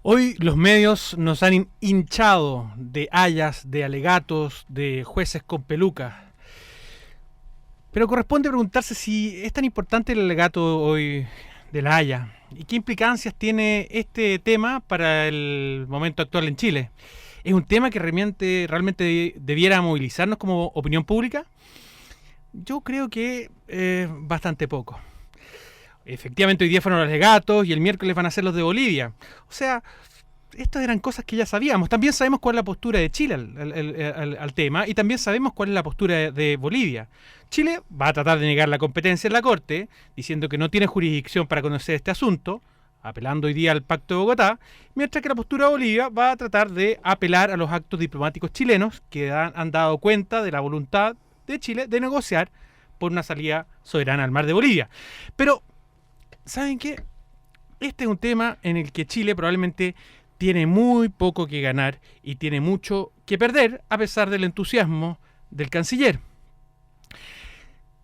Hoy los medios nos han hinchado de hayas, de alegatos, de jueces con pelucas. Pero corresponde preguntarse si es tan importante el alegato hoy de la Haya y qué implicancias tiene este tema para el momento actual en Chile. ¿Es un tema que realmente debiera movilizarnos como opinión pública? Yo creo que bastante poco. Efectivamente, hoy día fueron los alegatos y el miércoles van a ser los de Bolivia. O sea, estas eran cosas que ya sabíamos. También sabemos cuál es la postura de Chile al tema y también sabemos cuál es la postura de Bolivia. Chile va a tratar de negar la competencia en la Corte, diciendo que no tiene jurisdicción para conocer este asunto, apelando hoy día al Pacto de Bogotá, mientras que la postura de Bolivia va a tratar de apelar a los actos diplomáticos chilenos que han dado cuenta de la voluntad de Chile de negociar por una salida soberana al mar de Bolivia. Pero ¿saben qué? Este es un tema en el que Chile probablemente tiene muy poco que ganar y tiene mucho que perder, a pesar del entusiasmo del canciller.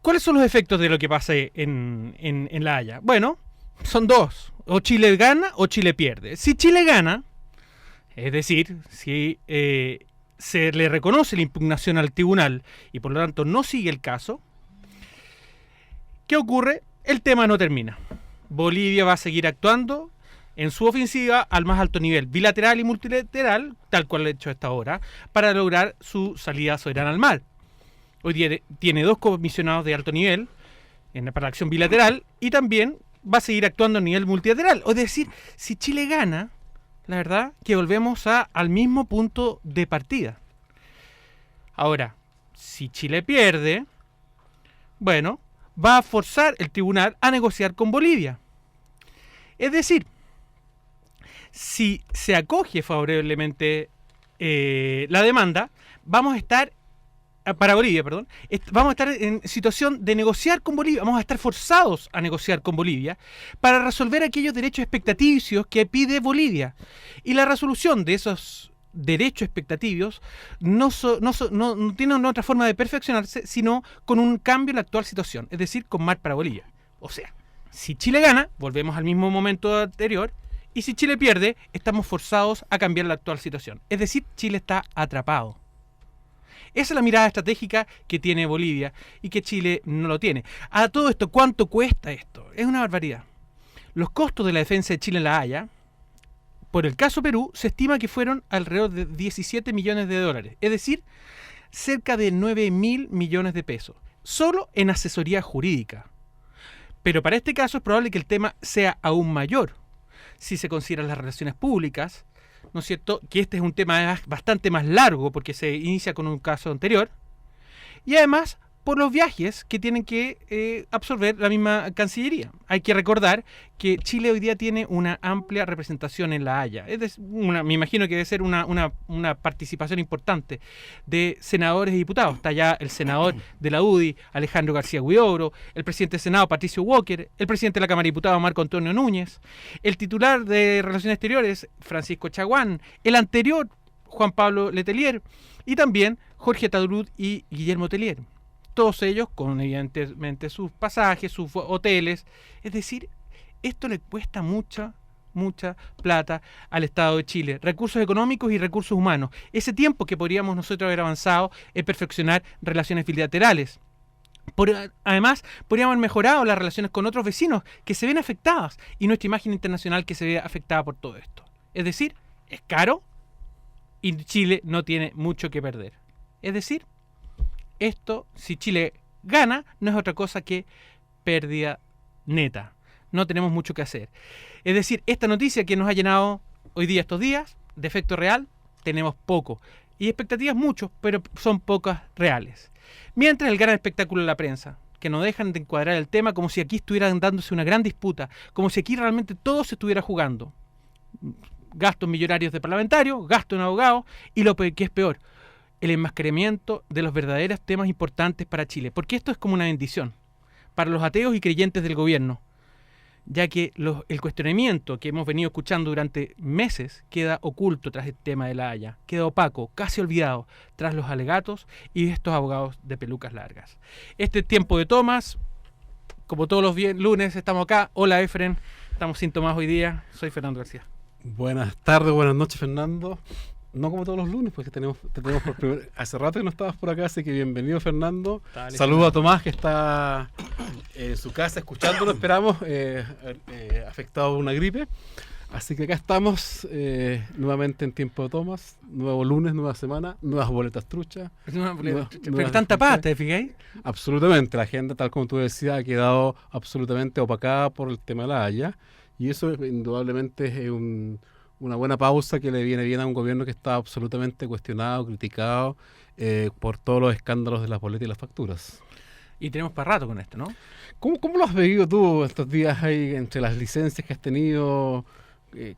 ¿Cuáles son los efectos de lo que pase en La Haya? Bueno, son dos. O Chile gana o Chile pierde. Si Chile gana, es decir, si se le reconoce la impugnación al tribunal y por lo tanto no sigue el caso, ¿qué ocurre? El tema no termina. Bolivia va a seguir actuando en su ofensiva al más alto nivel, bilateral y multilateral, tal cual lo ha hecho hasta ahora, para lograr su salida soberana al mar. Hoy día tiene 2 comisionados de alto nivel para la acción bilateral y también va a seguir actuando a nivel multilateral. Es decir, si Chile gana, la verdad que volvemos al mismo punto de partida. Ahora, si Chile pierde, bueno, va a forzar el tribunal a negociar con Bolivia. Es decir, si se acoge favorablemente la demanda, vamos a estar, para Bolivia, perdón, vamos a estar en situación de negociar con Bolivia, vamos a estar forzados a negociar con Bolivia para resolver aquellos derechos expectativos que pide Bolivia. Y la resolución de esos derechos expectativos no tienen otra forma de perfeccionarse sino con un cambio en la actual situación, es decir, con mar para Bolivia. O sea, si Chile gana, volvemos al mismo momento anterior, y si Chile pierde, estamos forzados a cambiar la actual situación. Es decir, Chile está atrapado. Esa es la mirada estratégica que tiene Bolivia y que Chile no lo tiene. A todo esto, ¿cuánto cuesta esto? Es una barbaridad. Los costos de la defensa de Chile en La Haya, por el caso Perú, se estima que fueron alrededor de 17 millones de dólares. Es decir, cerca de 9.000 millones de pesos. Solo en asesoría jurídica. Pero para este caso es probable que el tema sea aún mayor. Si se consideran las relaciones públicas, ¿no es cierto? Que este es un tema bastante más largo porque se inicia con un caso anterior. Y además, por los viajes que tienen que absorber la misma Cancillería. Hay que recordar que Chile hoy día tiene una amplia representación en La Haya. Me imagino que debe ser una participación importante de senadores y diputados. Está ya el senador de la UDI, Alejandro García Huidobro, el presidente del Senado, Patricio Walker, el presidente de la Cámara de Diputados, Marco Antonio Núñez, el titular de Relaciones Exteriores, Francisco Chaguán, el anterior, Juan Pablo Letelier, y también Jorge Tadurud y Guillermo Tellier. Todos ellos con evidentemente sus pasajes, sus hoteles. Es decir, esto le cuesta mucha plata al Estado de Chile. Recursos económicos y recursos humanos. Ese tiempo que podríamos nosotros haber avanzado en perfeccionar relaciones bilaterales. Además, podríamos haber mejorado las relaciones con otros vecinos que se ven afectadas y nuestra imagen internacional que se ve afectada por todo esto. Es decir, es caro y Chile no tiene mucho que perder. Es decir, esto, si Chile gana, no es otra cosa que pérdida neta. No tenemos mucho que hacer. Es decir, esta noticia que nos ha llenado hoy día, estos días, de efecto real, tenemos poco. Y expectativas mucho, pero son pocas reales. Mientras el gran espectáculo de la prensa, que no dejan de encuadrar el tema como si aquí estuvieran dándose una gran disputa, como si aquí realmente todo se estuviera jugando. Gastos millonarios de parlamentarios, gastos en abogados y lo que es peor, el enmascaramiento de los verdaderos temas importantes para Chile, porque esto es como una bendición para los ateos y creyentes del gobierno, ya que el cuestionamiento que hemos venido escuchando durante meses queda oculto tras el tema de La Haya, queda opaco, casi olvidado, tras los alegatos y estos abogados de pelucas largas. Este tiempo de tomas, como todos los lunes estamos acá. Hola Efren, estamos sin Tomás hoy día, soy Fernando García. Buenas tardes, buenas noches, Fernando. No como todos los lunes, porque te tenemos hace rato que no estabas por acá, así que bienvenido, Fernando. Saludos a Tomás, que está en su casa escuchándonos, esperamos, afectado por una gripe. Así que acá estamos nuevamente en tiempo de Tomás, nuevo lunes, nueva semana, nuevas boletas truchas. Pero están tapadas, ¿te fijáis? Absolutamente, la agenda, tal como tú decías, ha quedado absolutamente opacada por el tema de la Haya, y eso indudablemente es una buena pausa que le viene bien a un gobierno que está absolutamente cuestionado, criticado por todos los escándalos de las boletas y las facturas. Y tenemos para rato con esto, ¿no? ¿Cómo lo has vivido tú estos días ahí entre las licencias que has tenido?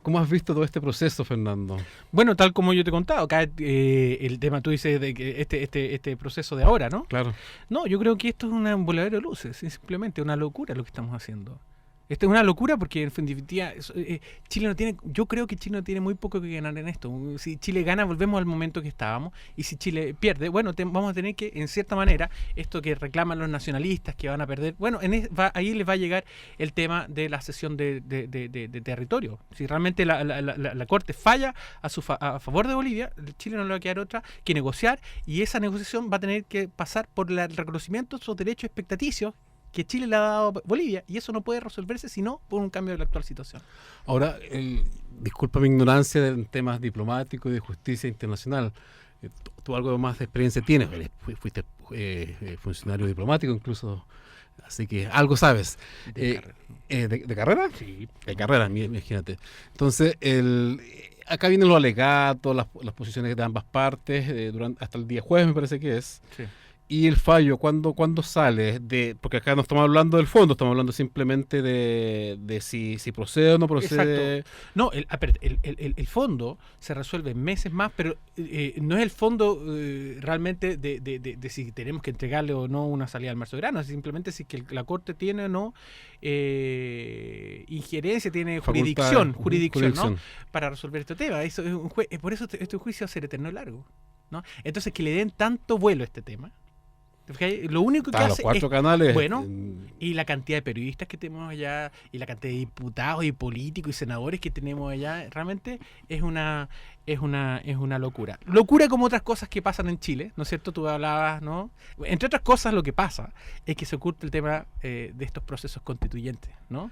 ¿Cómo has visto todo este proceso, Fernando? Bueno, tal como yo te he contado, acá el tema, tú dices, de que este proceso de ahora, ¿no? Claro. No, yo creo que esto es un voladero de luces, es simplemente una locura lo que estamos haciendo. Esto es una locura porque en definitiva Chile no tiene, yo creo que Chile no tiene muy poco que ganar en esto. Si Chile gana, volvemos al momento que estábamos, y si Chile pierde, bueno, vamos a tener que, en cierta manera, esto que reclaman los nacionalistas que van a perder, bueno, ahí les va a llegar el tema de la cesión de territorio. Si realmente la Corte falla a favor de Bolivia, Chile no le va a quedar otra que negociar, y esa negociación va a tener que pasar por el reconocimiento de sus derechos expectaticios que Chile le ha dado a Bolivia, y eso no puede resolverse sino por un cambio de la actual situación. Ahora, disculpa mi ignorancia en temas diplomáticos y de justicia internacional. Tú algo más de experiencia tienes, fuiste funcionario diplomático incluso, así que algo sabes. ¿De carrera? Sí. De carrera, imagínate. Entonces, acá vienen los alegatos, las posiciones de ambas partes, hasta el día jueves me parece que es. Sí. Y el fallo, ¿cuándo sale? Porque acá no estamos hablando del fondo, estamos hablando simplemente de si procede o no procede. Exacto. No, el fondo se resuelve en meses más, pero no es el fondo realmente de si tenemos que entregarle o no una salida al marzo verano, es simplemente si que la Corte tiene o no injerencia, tiene jurisdicción, ¿no? Para resolver este tema. Eso es por eso este juicio va a ser eterno y largo, ¿no? Entonces, que le den tanto vuelo a este tema. Lo único que hace los 4 canales. Bueno, y la cantidad de periodistas que tenemos allá, y la cantidad de diputados y políticos y senadores que tenemos allá, realmente es una locura. Locura como otras cosas que pasan en Chile, ¿no es cierto? Tú hablabas, ¿no? Entre otras cosas, lo que pasa es que se oculta el tema de estos procesos constituyentes, ¿no?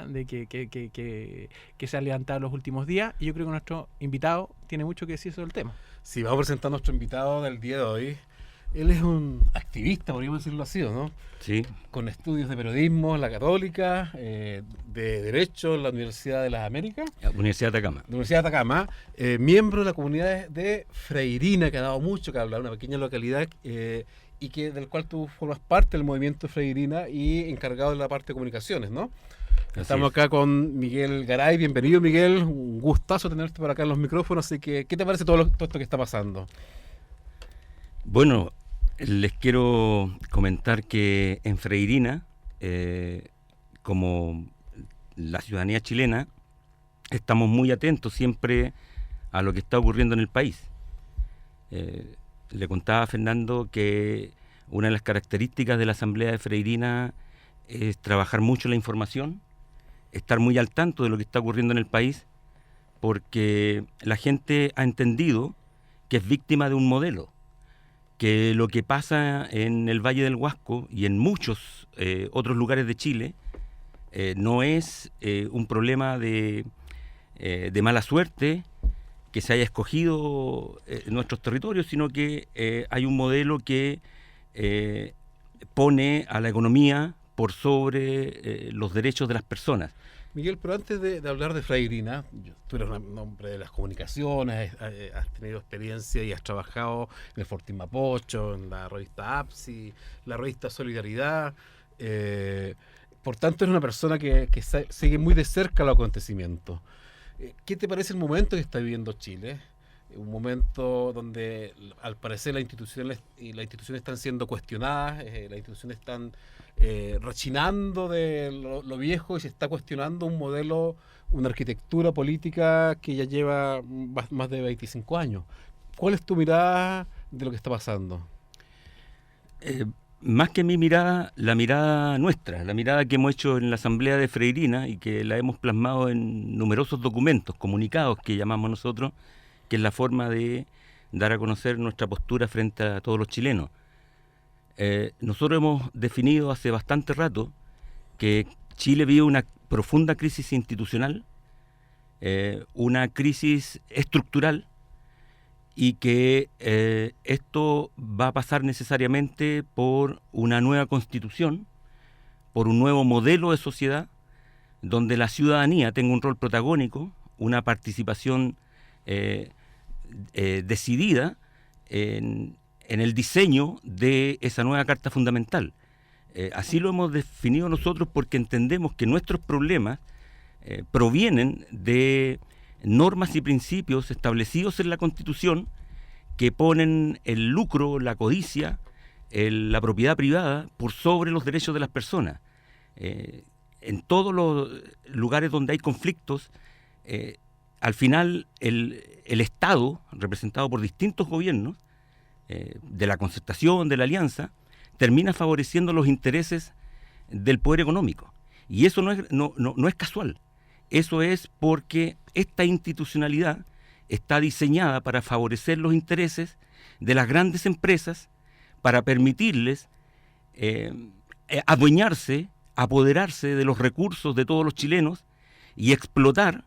De que se han levantado los últimos días, y yo creo que nuestro invitado tiene mucho que decir sobre el tema. Sí, vamos a presentar a nuestro invitado del día de hoy. Él es un activista, podríamos decirlo así, ¿no? Sí. Con estudios de periodismo en la Católica, de Derecho en la Universidad de las Américas. Universidad de Atacama. Universidad de Atacama, miembro de la comunidad de Freirina, que ha dado mucho que hablar, una pequeña localidad, y del cual tú formas parte del movimiento Freirina y encargado de la parte de comunicaciones, ¿no? Estamos acá con Miguel Garay. Bienvenido, Miguel. Un gustazo tenerte por acá en los micrófonos. Así que, ¿qué te parece todo esto que está pasando? Bueno, les quiero comentar que en Freirina, como la ciudadanía chilena, estamos muy atentos siempre a lo que está ocurriendo en el país. Le contaba a Fernando que una de las características de la Asamblea de Freirina es trabajar mucho la información, estar muy al tanto de lo que está ocurriendo en el país, porque la gente ha entendido que es víctima de un modelo, que lo que pasa en el Valle del Huasco y en muchos otros lugares de Chile no es un problema de mala suerte que se haya escogido nuestros territorios, sino que hay un modelo que pone a la economía por sobre los derechos de las personas. Miguel, pero antes de hablar de Freirina, tú eres un hombre de las comunicaciones, has tenido experiencia y has trabajado en el Fortín Mapocho, en la revista APSI, la revista Solidaridad. Por tanto, eres una persona que sigue muy de cerca los acontecimientos. ¿Qué te parece el momento que está viviendo Chile? Un momento donde, al parecer, las instituciones están siendo cuestionadas, las instituciones están rechinando de lo viejo, y se está cuestionando un modelo, una arquitectura política que ya lleva más de 25 años. ¿Cuál es tu mirada de lo que está pasando? más que mi mirada, la mirada nuestra, la mirada que hemos hecho en la Asamblea de Freirina y que la hemos plasmado en numerosos documentos, comunicados que llamamos nosotros, que es la forma de dar a conocer nuestra postura frente a todos los chilenos. Nosotros hemos definido hace bastante rato que Chile vive una profunda crisis institucional, una crisis estructural, y que esto va a pasar necesariamente por una nueva constitución, por un nuevo modelo de sociedad, donde la ciudadanía tenga un rol protagónico, una participación decidida en el diseño de esa nueva Carta Fundamental. Así lo hemos definido nosotros porque entendemos que nuestros problemas provienen de normas y principios establecidos en la Constitución que ponen el lucro, la codicia, la propiedad privada por sobre los derechos de las personas. En todos los lugares donde hay conflictos, al final el Estado, representado por distintos gobiernos, de la concertación, de la alianza, termina favoreciendo los intereses del poder económico. Y eso no es casual. Eso es porque esta institucionalidad está diseñada para favorecer los intereses de las grandes empresas, para permitirles adueñarse, apoderarse de los recursos de todos los chilenos y explotar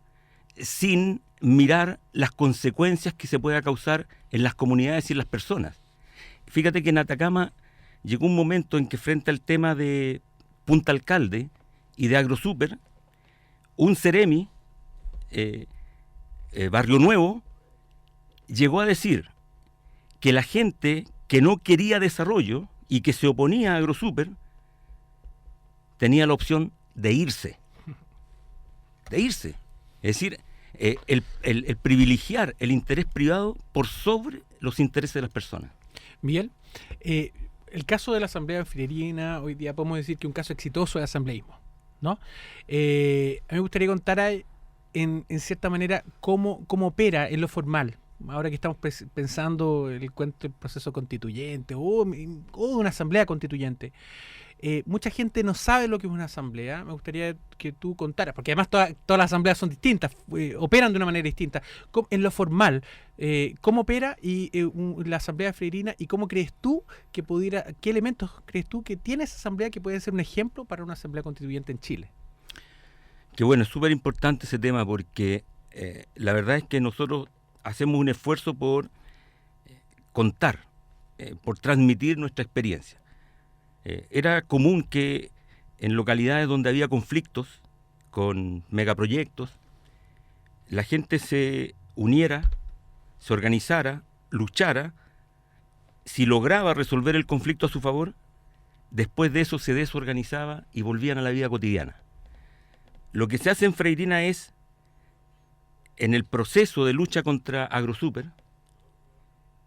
sin mirar las consecuencias que se pueda causar en las comunidades y en las personas. Fíjate que en Atacama llegó un momento en que frente al tema de Punta Alcalde y de AgroSuper, un Ceremi, Barrio Nuevo, llegó a decir que la gente que no quería desarrollo y que se oponía a AgroSuper tenía la opción de irse. De irse. Es decir, el privilegiar el interés privado por sobre los intereses de las personas. Miguel, el caso de la Asamblea de Freirina, hoy día podemos decir que es un caso exitoso de asambleísmo, ¿no? A mí me gustaría contar en cierta manera cómo opera en lo formal. Ahora que estamos pensando el cuento del proceso constituyente o una asamblea constituyente. Mucha gente no sabe lo que es una asamblea. Me gustaría que tú contaras, porque además todas las asambleas son distintas, operan de una manera distinta. En lo formal, ¿cómo opera la asamblea freirina y cómo crees tú que qué elementos crees tú que tiene esa asamblea que puede ser un ejemplo para una asamblea constituyente en Chile? Que bueno, es súper importante ese tema porque la verdad es que nosotros hacemos un esfuerzo por contar, por transmitir nuestra experiencia. Era común que en localidades donde había conflictos con megaproyectos, la gente se uniera, se organizara, luchara. Si lograba resolver el conflicto a su favor, después de eso se desorganizaba y volvían a la vida cotidiana. Lo que se hace en Freirina es, en el proceso de lucha contra AgroSuper,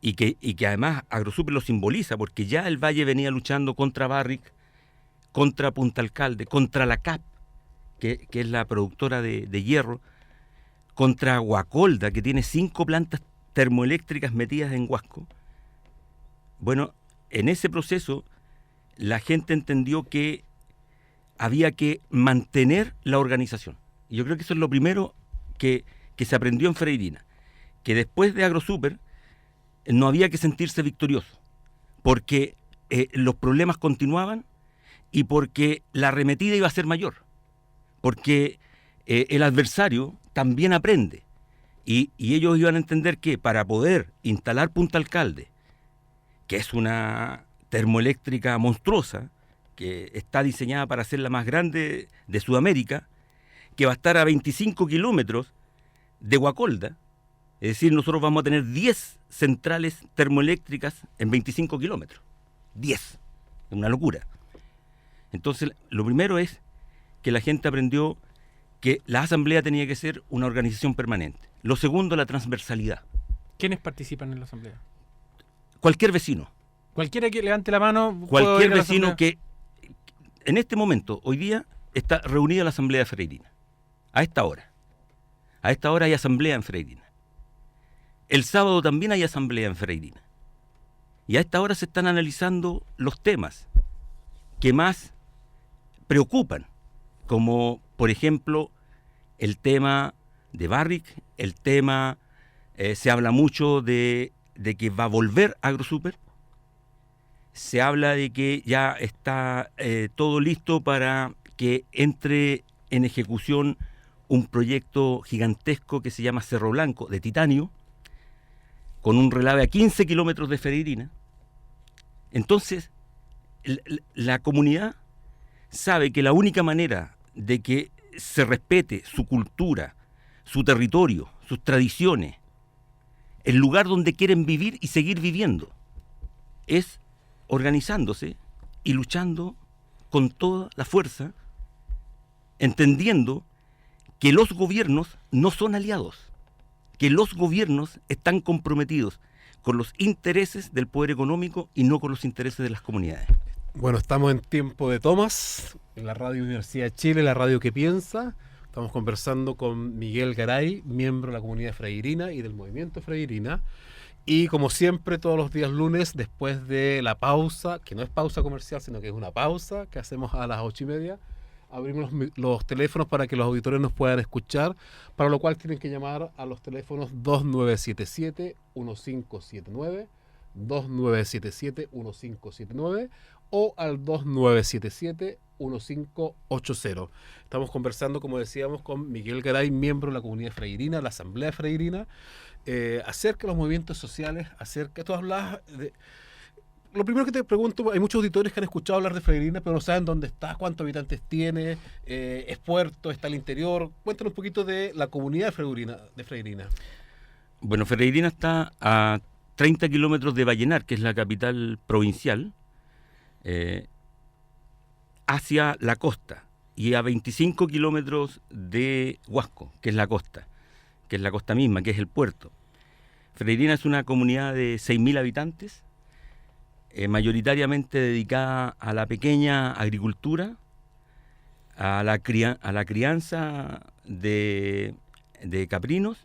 y que además AgroSuper lo simboliza, porque ya el Valle venía luchando contra Barrick, contra Punta Alcalde, contra la CAP, que es la productora de hierro, contra Guacolda, que tiene 5 plantas termoeléctricas metidas en Huasco. Bueno, en ese proceso la gente entendió que había que mantener la organización. Y yo creo que eso es lo primero que se aprendió en Freirina, que después de AgroSuper no había que sentirse victorioso, porque los problemas continuaban y porque la arremetida iba a ser mayor, porque el adversario también aprende. Y ellos iban a entender que para poder instalar Punta Alcalde, que es una termoeléctrica monstruosa, que está diseñada para ser la más grande de Sudamérica, que va a estar a 25 kilómetros de Guacolda, es decir, nosotros vamos a tener 10 centrales termoeléctricas en 25 kilómetros. 10. Es una locura. Entonces, lo primero es que la gente aprendió que la asamblea tenía que ser una organización permanente. Lo segundo, la transversalidad. ¿Quiénes participan en la asamblea? Cualquier vecino. Cualquiera que levante la mano. Cualquier vecino que en este momento, hoy día, está reunida la asamblea de Freirina. A esta hora. A esta hora hay asamblea en Freirina. El sábado también hay asamblea en Freirina. Y a esta hora se están analizando los temas que más preocupan, como por ejemplo el tema de Barrick, el tema, se habla mucho de que va a volver AgroSuper, se habla de que ya está todo listo para que entre en ejecución un proyecto gigantesco que se llama Cerro Blanco, de titanio, con un relave a 15 kilómetros de Freirina. Entonces, la comunidad sabe que la única manera de que se respete su cultura, su territorio, sus tradiciones, el lugar donde quieren vivir y seguir viviendo, es organizándose y luchando con toda la fuerza, entendiendo que los gobiernos no son aliados, que los gobiernos están comprometidos con los intereses del poder económico y no con los intereses de las comunidades. Bueno, estamos en tiempo de tomas, en la Radio Universidad de Chile, la radio que piensa. Estamos conversando con Miguel Garay, miembro de la comunidad freirina y del movimiento freirina. Y como siempre, todos los días lunes, después de la pausa, que no es pausa comercial, sino que es una pausa que hacemos a las 8:30, abrimos los teléfonos para que los auditores nos puedan escuchar, para lo cual tienen que llamar a los teléfonos 2977-1579, 2977-1579 o al 2977-1580. Estamos conversando, como decíamos, con Miguel Garay, miembro de la comunidad freirina, la asamblea freirina, acerca de los movimientos sociales, acerca... Tú hablabas de... Lo primero que te pregunto, hay muchos auditores que han escuchado hablar de Freirina, pero no saben dónde está, cuántos habitantes tiene, es puerto, está al interior. Cuéntanos un poquito de la comunidad de Freirina. Bueno, Freirina está a 30 kilómetros de Vallenar, que es la capital provincial, hacia la costa, y a 25 kilómetros de Huasco, que es la costa misma, que es el puerto. Freirina es una comunidad de 6.000 habitantes, mayoritariamente dedicada a la pequeña agricultura, a la crianza de caprinos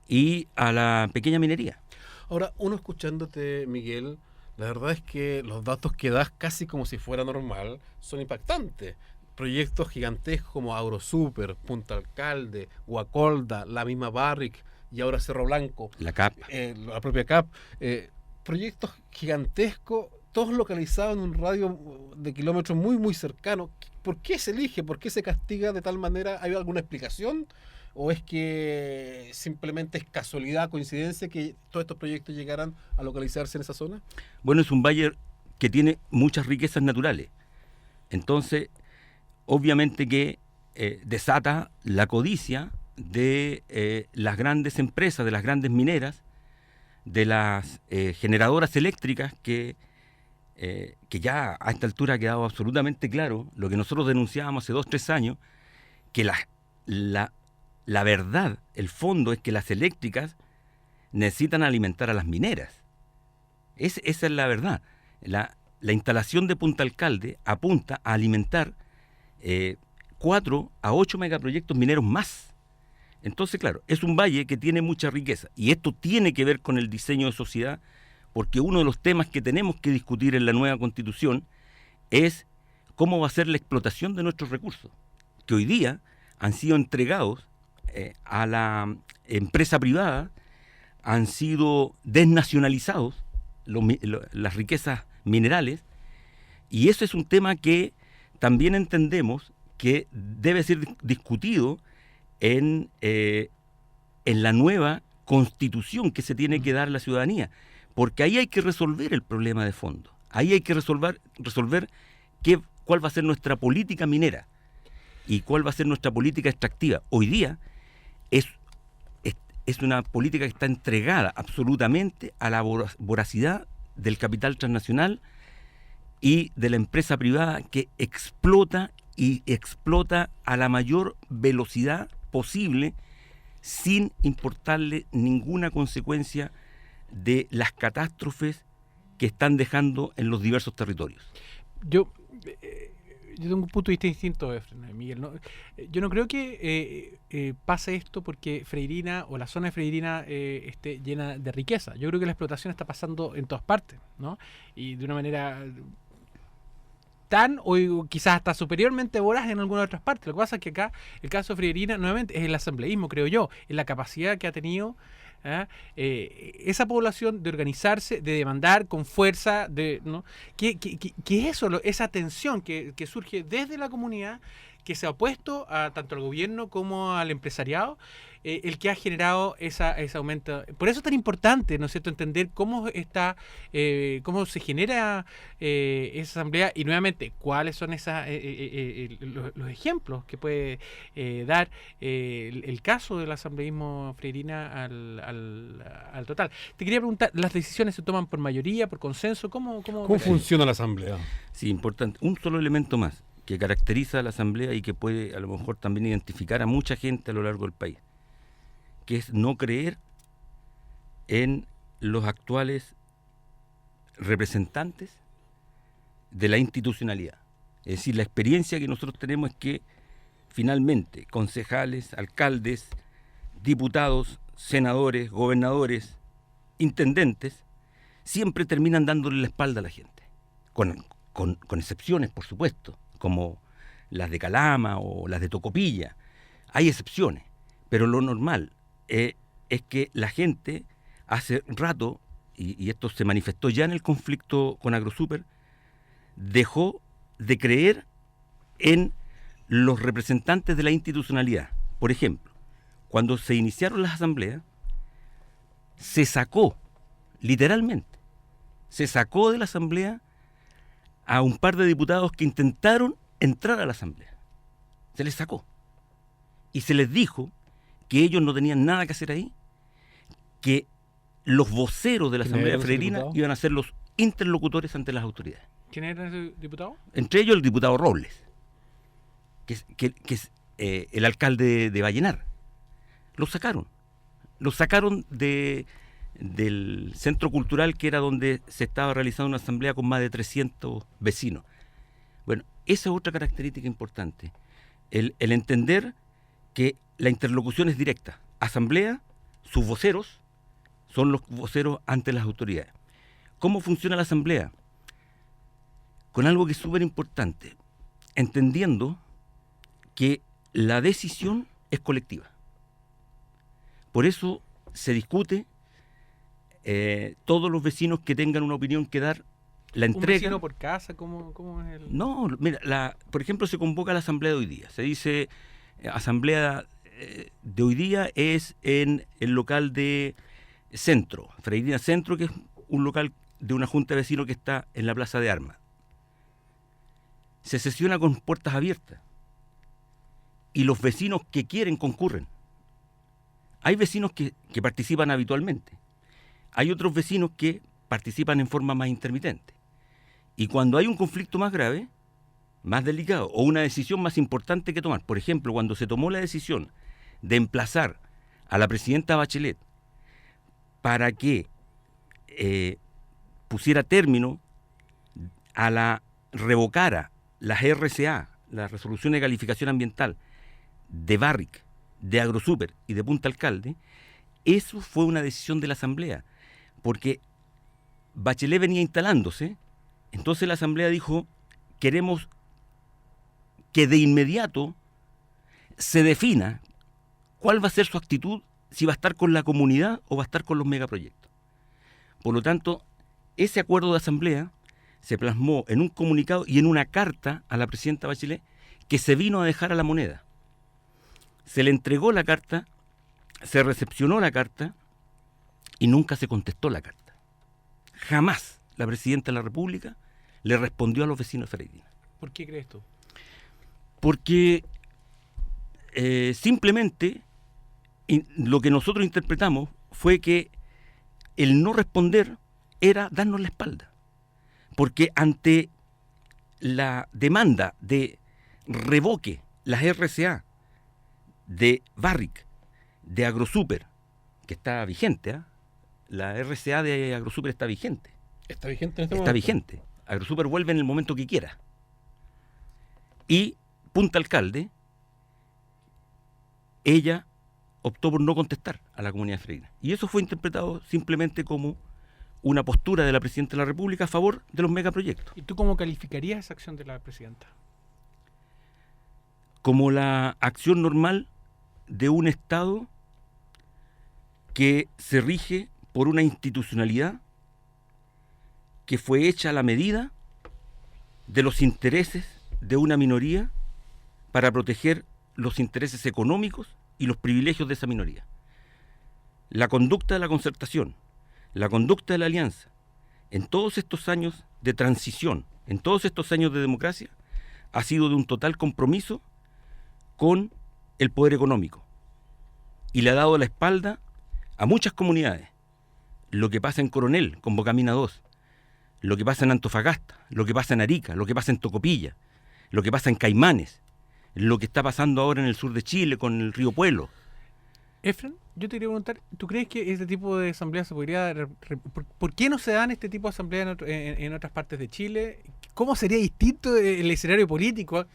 y a la pequeña minería. Ahora, uno escuchándote, Miguel, la verdad es que los datos que das, casi como si fuera normal, son impactantes. Proyectos gigantescos como AgroSuper, Punta Alcalde, Guacolda, la misma Barrick y ahora Cerro Blanco. La CAP. La propia CAP. Proyectos gigantescos, todos localizados en un radio de kilómetros muy, muy cercano. ¿Por qué se elige? ¿Por qué se castiga de tal manera? ¿Hay alguna explicación? ¿O es que simplemente es casualidad, coincidencia que todos estos proyectos llegaran a localizarse en esa zona? Bueno, es un valle que tiene muchas riquezas naturales. Entonces, obviamente que desata la codicia de las grandes empresas, de las grandes mineras, de las generadoras eléctricas que ya a esta altura ha quedado absolutamente claro lo que nosotros denunciábamos hace 2-3 años, que la verdad, el fondo es que las eléctricas necesitan alimentar a las mineras. Esa es la verdad. La instalación de Punta Alcalde apunta a alimentar 4 a 8 megaproyectos mineros más. Entonces, claro, es un valle que tiene mucha riqueza y esto tiene que ver con el diseño de sociedad, porque uno de los temas que tenemos que discutir en la nueva Constitución es cómo va a ser la explotación de nuestros recursos, que hoy día han sido entregados a la empresa privada, han sido desnacionalizados las riquezas minerales, y eso es un tema que también entendemos que debe ser discutido en la nueva constitución que se tiene que dar a la ciudadanía, porque ahí hay que resolver el problema de fondo, ahí hay que resolver cuál va a ser nuestra política minera y cuál va a ser nuestra política extractiva. Hoy día es una política que está entregada absolutamente a la voracidad del capital transnacional y de la empresa privada que explota a la mayor velocidad posible sin importarle ninguna consecuencia de las catástrofes que están dejando en los diversos territorios. Yo tengo un punto de vista distinto, Miguel. Yo no creo que pase esto porque Freirina o la zona de Freirina esté llena de riqueza. Yo creo que la explotación está pasando en todas partes, ¿no? Y de una manera tan o quizás hasta superiormente voraz en algunas otras partes. Lo que pasa es que acá el caso de Freirina nuevamente es el asambleísmo, creo yo, es la capacidad que ha tenido esa población de organizarse, de demandar con fuerza, ¿no? Que eso, esa tensión que surge desde la comunidad, que se ha opuesto a tanto al gobierno como al empresariado, el que ha generado ese aumento. Por eso es tan importante, ¿no es cierto?, entender cómo cómo se genera esa asamblea y nuevamente cuáles son los ejemplos que puede dar el caso del asambleísmo freirina al total. Te quería preguntar, ¿las decisiones se toman por mayoría, por consenso? ¿Cómo funciona la asamblea? Sí, importante. Un solo elemento más que caracteriza a la asamblea y que puede a lo mejor también identificar a mucha gente a lo largo del país, que es no creer en los actuales representantes de la institucionalidad. Es decir, la experiencia que nosotros tenemos es que finalmente concejales, alcaldes, diputados, senadores, gobernadores, intendentes, siempre terminan dándole la espalda a la gente, con excepciones, por supuesto, como las de Calama o las de Tocopilla. Hay excepciones, pero lo normal es que la gente hace rato, y esto se manifestó ya en el conflicto con AgroSuper, dejó de creer en los representantes de la institucionalidad. Por ejemplo, cuando se iniciaron las asambleas, se sacó, literalmente, se sacó de la asamblea a un par de diputados que intentaron entrar a la asamblea. Se les sacó. Y se les dijo que ellos no tenían nada que hacer ahí, que los voceros de la asamblea freirina iban a ser los interlocutores ante las autoridades. ¿Quién era ese diputado? Entre ellos el diputado Robles, que es el alcalde de Vallenar. Los sacaron del centro cultural, que era donde se estaba realizando una asamblea con más de 300 vecinos. Bueno, esa es otra característica importante, el entender que la interlocución es directa. Asamblea, sus voceros son los voceros ante las autoridades. ¿Cómo funciona la asamblea? Con algo que es súper importante, entendiendo que la decisión es colectiva. Por eso se discute, todos los vecinos que tengan una opinión que dar, la entrega. ¿Un vecino por casa? ¿Cómo es el...? No, mira, por ejemplo, se convoca la asamblea de hoy día. Se dice, asamblea de hoy día es en el local de Centro, Freirina Centro, que es un local de una junta de vecinos que está en la Plaza de Armas. Se sesiona con puertas abiertas y los vecinos que quieren concurren. Hay vecinos que participan habitualmente. Hay otros vecinos que participan en forma más intermitente. Y cuando hay un conflicto más grave, más delicado, o una decisión más importante que tomar, por ejemplo, cuando se tomó la decisión de emplazar a la presidenta Bachelet para que pusiera término a revocara las RCA, las resoluciones de calificación ambiental, de Barrick, de AgroSuper y de Punta Alcalde, eso fue una decisión de la asamblea, porque Bachelet venía instalándose. Entonces la asamblea dijo, queremos que de inmediato se defina cuál va a ser su actitud, si va a estar con la comunidad o va a estar con los megaproyectos. Por lo tanto, ese acuerdo de asamblea se plasmó en un comunicado y en una carta a la presidenta Bachelet, que se vino a dejar a La Moneda. Se le entregó la carta, se recepcionó la carta y nunca se contestó la carta. Jamás la presidenta de la República le respondió a los vecinos de Freirina. ¿Por qué crees tú? Porque simplemente lo que nosotros interpretamos fue que el no responder era darnos la espalda. Porque ante la demanda de revoque las RCA de Barrick, de AgroSuper, que está vigente, la RCA de AgroSuper está vigente. ¿Está vigente en este momento? Está vigente. AgroSuper vuelve en el momento que quiera. Y Punta Alcalde, ella optó por no contestar a la comunidad freirina. Y eso fue interpretado simplemente como una postura de la Presidenta de la República a favor de los megaproyectos. ¿Y tú cómo calificarías esa acción de la Presidenta? Como la acción normal de un Estado que se rige por una institucionalidad que fue hecha a la medida de los intereses de una minoría para proteger los intereses económicos y los privilegios de esa minoría. La conducta de la concertación, la conducta de la alianza, en todos estos años de transición, en todos estos años de democracia, ha sido de un total compromiso con el poder económico y le ha dado la espalda a muchas comunidades. Lo que pasa en Coronel con Bocamina 2, lo que pasa en Antofagasta, lo que pasa en Arica, lo que pasa en Tocopilla, lo que pasa en Caimanes, lo que está pasando ahora en el sur de Chile con el río Puelo. Efren, yo te quería preguntar, ¿tú crees que este tipo de asambleas se podría... ¿Por qué no se dan este tipo de asambleas en otras partes de Chile? ¿Cómo sería distinto el escenario político?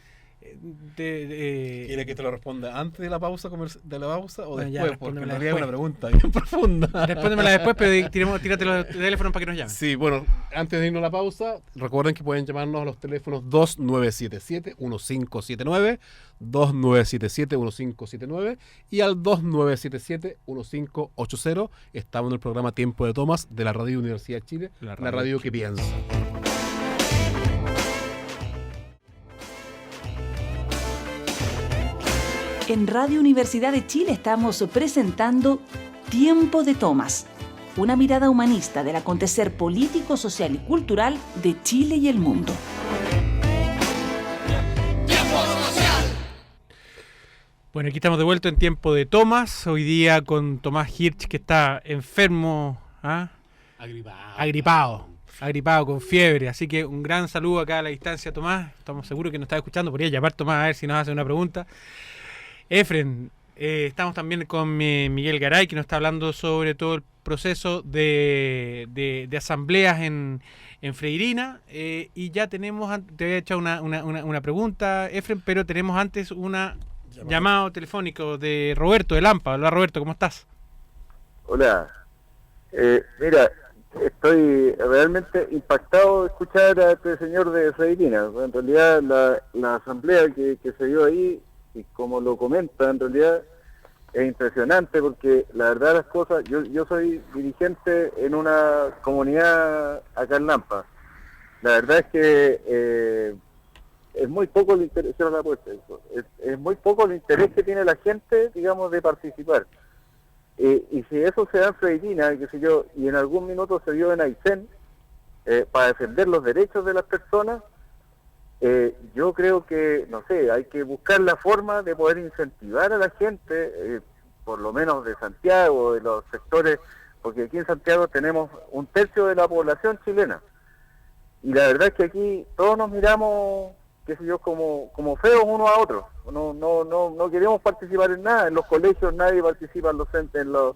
¿Quiere que te lo responda antes de la pausa o Bueno, después? ya, Porque en respóndemela realidad es una después. pregunta bien profunda. Respóndemela después, pero tírate los teléfonos para que nos llamen. Sí, bueno, antes de irnos a la pausa, recuerden que pueden llamarnos a los teléfonos 2977-1579, 2977-1579 y al 2977-1580. Estamos en el programa Tiempo de Tomas de la Radio Universidad de Chile, la radio que piensa. En Radio Universidad de Chile estamos presentando Tiempo de Tomas, una mirada humanista del acontecer político, social y cultural de Chile y el mundo. Bueno, aquí estamos de vuelta en Tiempo de Tomas, hoy día con Tomás Hirsch, que está enfermo, agripado, con fiebre, así que un gran saludo acá a la distancia, Tomás. Estamos seguros que nos está escuchando, podría llamar Tomás a ver si nos hace una pregunta. Efren, estamos también con Miguel Garay, que nos está hablando sobre todo el proceso de asambleas en Freirina, y ya tenemos, te había hecho una pregunta, Efren, pero tenemos antes una llamado telefónico de Roberto de Lampa. Hola Roberto, ¿cómo estás? Hola, mira, estoy realmente impactado de escuchar a este señor de Freirina. En realidad la asamblea que se dio ahí, y como lo comenta, en realidad es impresionante porque la verdad las cosas, yo soy dirigente en una comunidad acá en Lampa. La verdad es que es muy poco el interés, es muy poco el interés que tiene la gente, digamos, de participar. Y si eso se da en Freirina, qué sé yo, y en algún minuto se dio en Aysén, para defender los derechos de las personas, yo creo que, no sé, hay que buscar la forma de poder incentivar a la gente, por lo menos de Santiago, de los sectores, porque aquí en Santiago tenemos 1/3 de la población chilena. Y la verdad es que aquí todos nos miramos, qué sé yo, como feos unos a otros. No queremos participar en nada. En los colegios nadie participa en las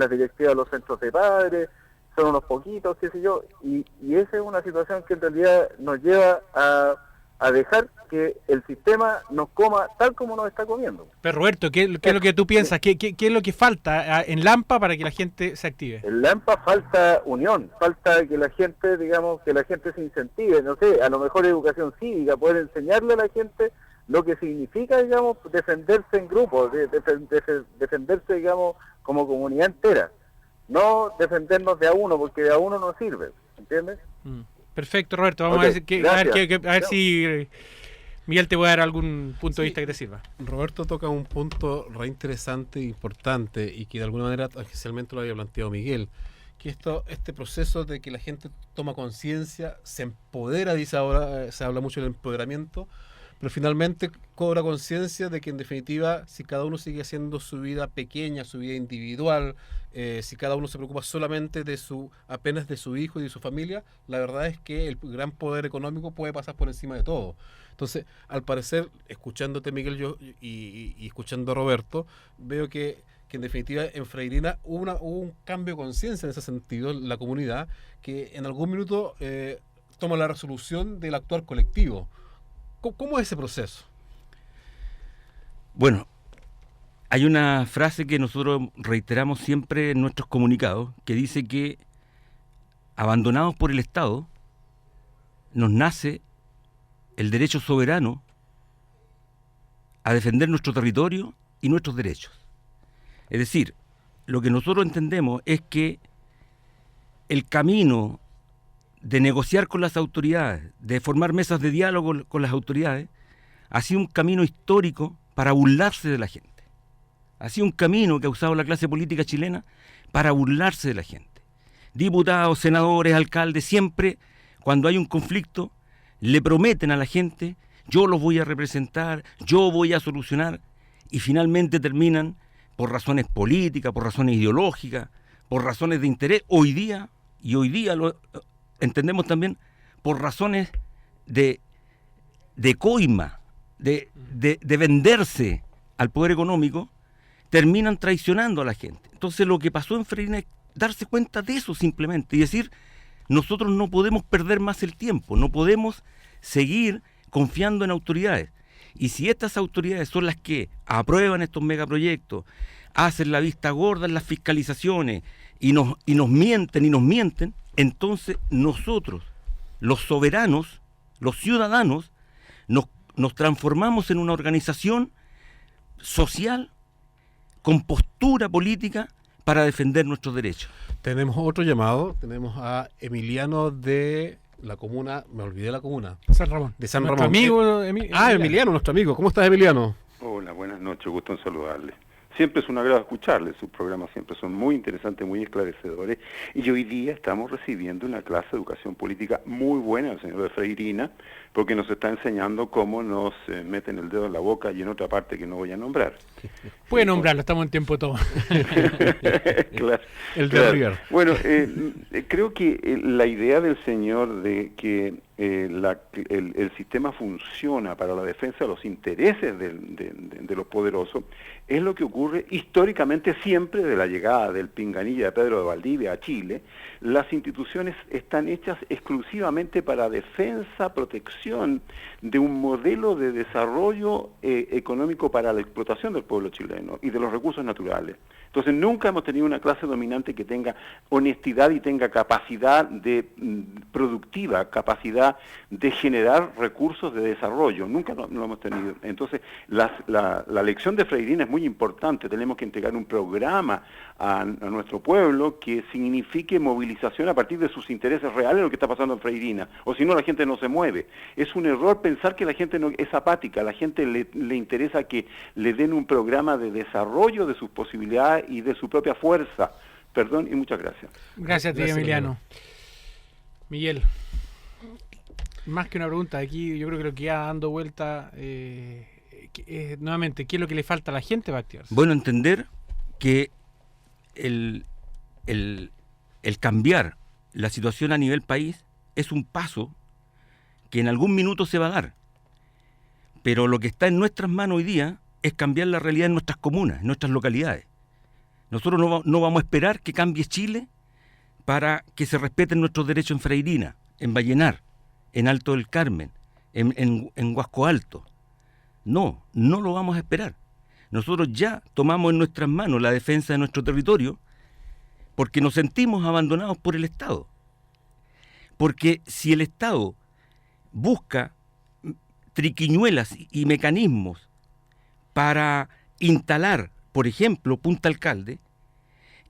directivas de los centros de padres, son unos poquitos, qué sé yo. Y esa es una situación que en realidad nos lleva a dejar que el sistema nos coma tal como nos está comiendo. Pero Roberto, ¿qué es lo que tú piensas? ¿Qué es lo que falta en Lampa para que la gente se active? En Lampa falta unión, falta que la gente, digamos, que la gente se incentive, no sé, a lo mejor educación cívica, poder enseñarle a la gente lo que significa, digamos, defenderse en grupo, defenderse, digamos, como comunidad entera. No defendernos de a uno, porque de a uno no sirve, ¿entiendes? Perfecto, Roberto. Vamos a ver si Miguel te puede dar algún punto de vista que te sirva. Roberto toca un punto re interesante e importante y que de alguna manera especialmente lo había planteado Miguel, que este proceso de que la gente toma conciencia, se empodera, dice ahora, se habla mucho del empoderamiento, pero finalmente cobra conciencia de que en definitiva, si cada uno sigue haciendo su vida pequeña, su vida individual, si cada uno se preocupa solamente apenas de su hijo y de su familia, la verdad es que el gran poder económico puede pasar por encima de todo. Entonces, al parecer, escuchándote Miguel y escuchando a Roberto, veo que en definitiva en Freirina hubo un cambio de conciencia en ese sentido, en la comunidad, que en algún minuto toma la resolución del actuar colectivo. ¿Cómo es ese proceso? Bueno, hay una frase que nosotros reiteramos siempre en nuestros comunicados que dice que abandonados por el Estado, nos nace el derecho soberano a defender nuestro territorio y nuestros derechos. Es decir, lo que nosotros entendemos es que el camino de negociar con las autoridades, de formar mesas de diálogo con las autoridades, ha sido un camino histórico para burlarse de la gente. Ha sido un camino que ha usado la clase política chilena para burlarse de la gente. Diputados, senadores, alcaldes, siempre cuando hay un conflicto le prometen a la gente: yo los voy a representar, yo voy a solucionar, y finalmente terminan por razones políticas, por razones ideológicas, por razones de interés, hoy día lo entendemos también, por razones de coima, de venderse al poder económico, terminan traicionando a la gente. Entonces lo que pasó en Freirina es darse cuenta de eso simplemente y decir: nosotros no podemos perder más el tiempo, no podemos seguir confiando en autoridades. Y si estas autoridades son las que aprueban estos megaproyectos, hacen la vista gorda en las fiscalizaciones y nos mienten, entonces nosotros, los soberanos, los ciudadanos, nos transformamos en una organización social con postura política para defender nuestros derechos. Tenemos otro llamado, tenemos a Emiliano de la comuna, me olvidé la comuna. San Ramón. De San Nuestro Ramón. amigo Emiliano, nuestro amigo. ¿Cómo estás, Emiliano? Hola, buenas noches, gusto en saludarle. Siempre es un agrado escucharles, sus programas siempre son muy interesantes, muy esclarecedores, y hoy día estamos recibiendo una clase de educación política muy buena del señor de Freirina, porque nos está enseñando cómo nos meten el dedo en la boca y en otra parte que no voy a nombrar. Puede nombrarlo, estamos en tiempo todo. Claro, El de claro. River. Bueno, creo que la idea del señor de que el sistema funciona para la defensa de los intereses de los poderosos es lo que ocurre históricamente siempre de la llegada del Pinganilla de Pedro de Valdivia a Chile. Las instituciones están hechas exclusivamente para defensa, protección de un modelo de desarrollo económico para la explotación del pueblo chileno y de los recursos naturales. Entonces nunca hemos tenido una clase dominante que tenga honestidad y tenga capacidad productiva, capacidad de generar recursos de desarrollo. Nunca lo hemos tenido. Entonces la lección de Freirina es muy importante. Tenemos que entregar un programa a nuestro pueblo que signifique movilización a partir de sus intereses reales, lo que está pasando en Freirina. O si no, la gente no se mueve. Es un error pensar que la gente no es apática. A la gente le interesa que le den un programa de desarrollo de sus posibilidades y de su propia fuerza. Perdón y muchas gracias. Gracias a ti, Gracias, Emiliano. Miguel, más que una pregunta, aquí yo creo que lo que ya dando vuelta nuevamente, ¿qué es lo que le falta a la gente para activarse? Bueno, entender que el cambiar la situación a nivel país es un paso que en algún minuto se va a dar. Pero lo que está en nuestras manos hoy día es cambiar la realidad en nuestras comunas, en nuestras localidades. Nosotros no vamos a esperar que cambie Chile para que se respeten nuestros derechos en Freirina, en Vallenar, en Alto del Carmen, en Huasco Alto. No lo vamos a esperar. Nosotros ya tomamos en nuestras manos la defensa de nuestro territorio porque nos sentimos abandonados por el Estado. Porque si el Estado busca triquiñuelas y mecanismos para instalar, por ejemplo, Punta Alcalde,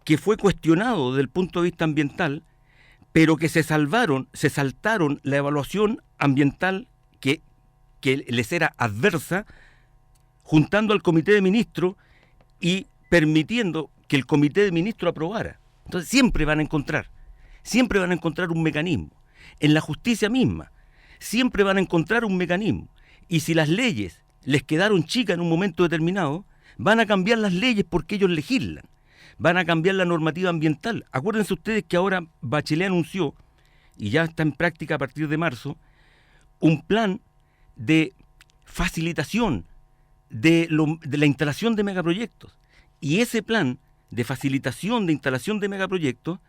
que fue cuestionado desde el punto de vista ambiental, pero que se saltaron la evaluación ambiental que les era adversa, juntando al Comité de Ministros y permitiendo que el Comité de Ministros aprobara. Entonces siempre van a encontrar un mecanismo. En la justicia misma, siempre van a encontrar un mecanismo. Y si las leyes les quedaron chicas en un momento determinado, van a cambiar las leyes porque ellos legislan. Van a cambiar la normativa ambiental. Acuérdense ustedes que ahora Bachelet anunció, y ya está en práctica a partir de marzo, un plan de facilitación de la instalación de megaproyectos. Y ese plan de facilitación de instalación de megaproyectos